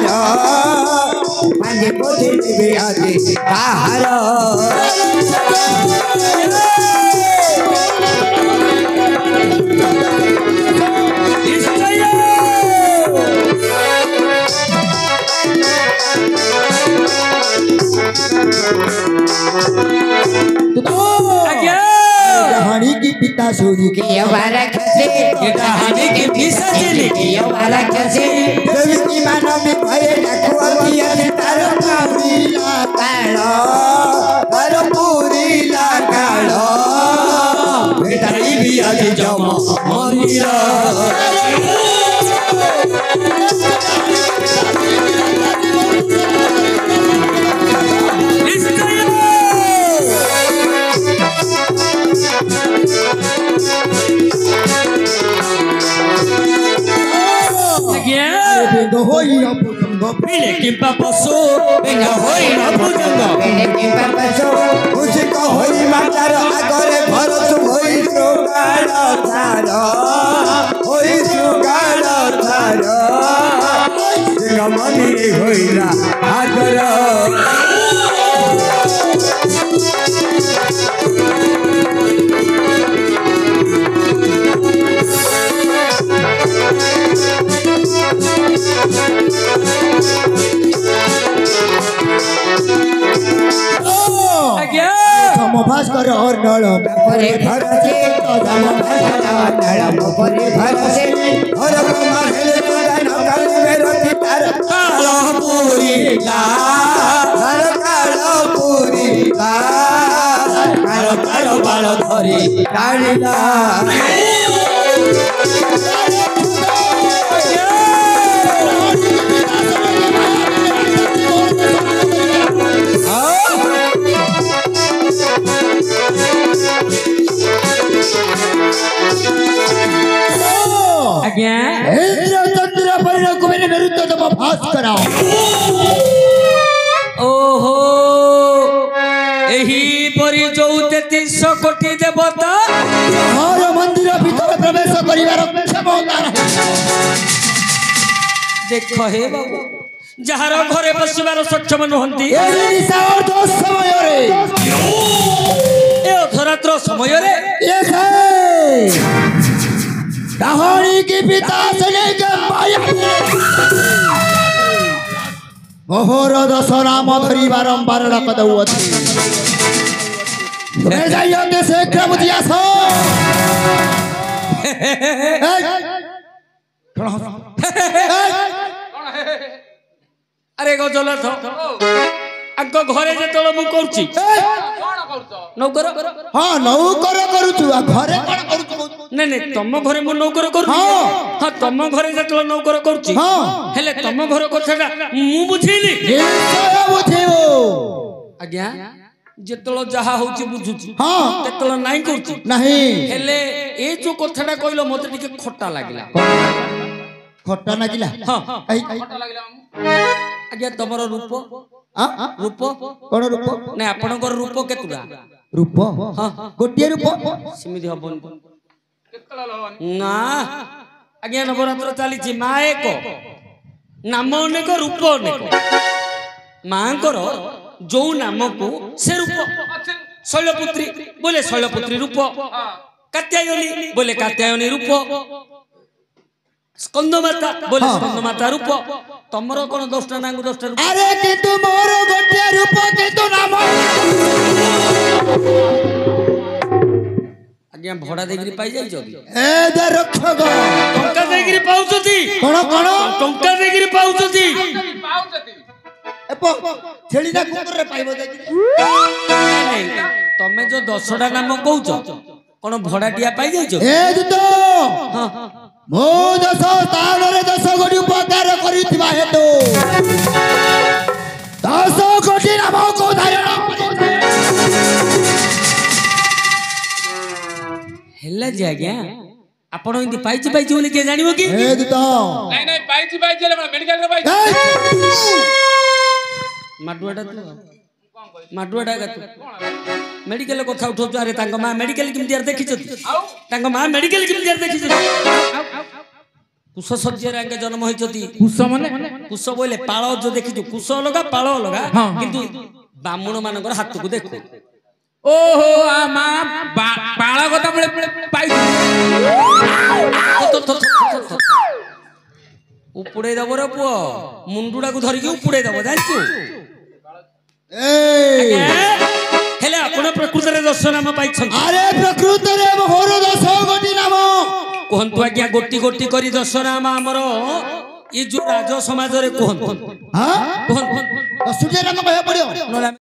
तार पानी पोथी देवी आदि तार कहानी की पिता सूरी की हमारा कैसे कहानी की पिता सूरी की हमारा कैसे देवी की मानो में भरे लखुआ किया तारो पूरी लगाड़ो बेटा भी आज जमा मरिया लेकिन पापा सो बेंगा होई ना भुजंगा लेकिन पापा सो उसको होई मातार आगरे भरत होई सुगाड़ थार होई सुगाड़ थार जगा मनी होईला आगर भास्कर और नल परे भरसे तम भास्कर और नल परे भरसे और माहेल तुरन कल मेरो तार कालो पूरी ला कालो पूरी ला कालो कालो बाल धरी कालिला इंद्रचंद्र परिणय को मेरे विरुद्ध तुम भास कराओ ओहो एही परि जो 33 कोटी देवता हर मंदिर भीतर प्रवेश करिवार क्षमता देख हे बाबू जहार घरे बसिबार सक्षम नहंती समय रे ए अधरात्र समय रे कहानी की पिता से लेकर माया मोहर दस नाम धरी बारंबार रख दउअती मैं जाइयो के से क्रमतिया सो अरे गो चलो थो आको घरे जे तळ मु करछि कोन करछो नौकर हां नौकर करूछु आ घरे कोन करूछु नहीं नहीं तुम घरे मु नौकर करू हां तुम घरे जे तळ नौकर करछि हां हेले तुम घर करछा मु बुझिली निश्चय बुझिबो आज्ञा जेतळ जहा होछि बुझुछि हां तेतळ नाही करछि नहीं हेले ए जो कथाटा कहलो मते टिके खट्टा लागिला खट्टा लागिला हां खट्टा लागिला आज्ञा तमरो रूप रूप कोन रूप नहीं आपनकर रूप केतुला रूप हां गोटिए रूप सिमिति हबन केतला लवन ना आज्ञा नवरात्र चली छि मा एक नाम अनेक रूप अनेक मांकर जो नाम को से रूप शैलपुत्री बोले शैलपुत्री रूप कात्यायनी बोले कात्यायनी रूप स्कंदमाता बोले स्कंदमाता रूप तमरो कोन 10टा नांगु 10टा रूप अरे किंतु मोर गोटे रूप किंतु नाम आज्ञा भड़ा देगिरी पाई जाई जबी ए दे रक्षक टंका देगिरी पाउछती कोन कोन टंका देगिरी पाउछती एपो छेलीना कुकुर रे पाइबो देगिरी नहीं तमे जो 10टा नाम कहउछ कोन भड़ाटिया पाई जाई छ ए तो हां मो 10 स्थान रे 10 कोटी उपकार करिथिबा हेतु 10 कोटी नाम को धारण हेला जे आज्ञा आपण इंदी पाइछि पाइछि बोली के जानिबो की ए तो नहीं नहीं पाइछि पाइछि ले मेडिकल रे पाइछि माडुआडा तू माडुआडा का तू मेडिकल कथा उठौ अरे तांग मां मेडिकल किम दियार देखि छथि तांग मां मेडिकल किम दियार देखि छथि কুশ শয্যার আগে জন্ম হইছতি। কুশ মানে কুশ বলে পাଳ যে দেখিଛୁ কুশ ଅଲଗା ପାଳ ଅଲଗା କିନ୍ତୁ ବ୍ରାହ୍ମଣ ମାନଙ୍କର ହାତକୁ ଦେଖ। ଓହୋ ମା ପାଳ କଥା ବଳେ ପାଇ ଉପୁଡେଇ ଦବ ରେ ପୁଅ ମୁଣ୍ଡୁଡାକୁ ଧରିକି ଉପୁଡେଇ ଦବ ଜାଣିଛୁ। ହେଲେ ଆପଣ ପ୍ରକୃତରେ 10 ନାମ ପାଇଛନ୍ତି। ଆରେ ପ୍ରକୃତରେ ମୋର 10 ଗୋଟି ନାମ। କୁହନ୍ତୁ ଆଜ୍ଞା ଗୋଟି ଗୋଟି କରି 10 ନାମ ଆମର ଏ ଯୋଉ ରାଜ ସମାଜରେ କୁହନ୍ତୁ। ହଁ କୁହନ୍ତୁ 10ଟି ନାମ କହିବାକୁ ପଡିବ।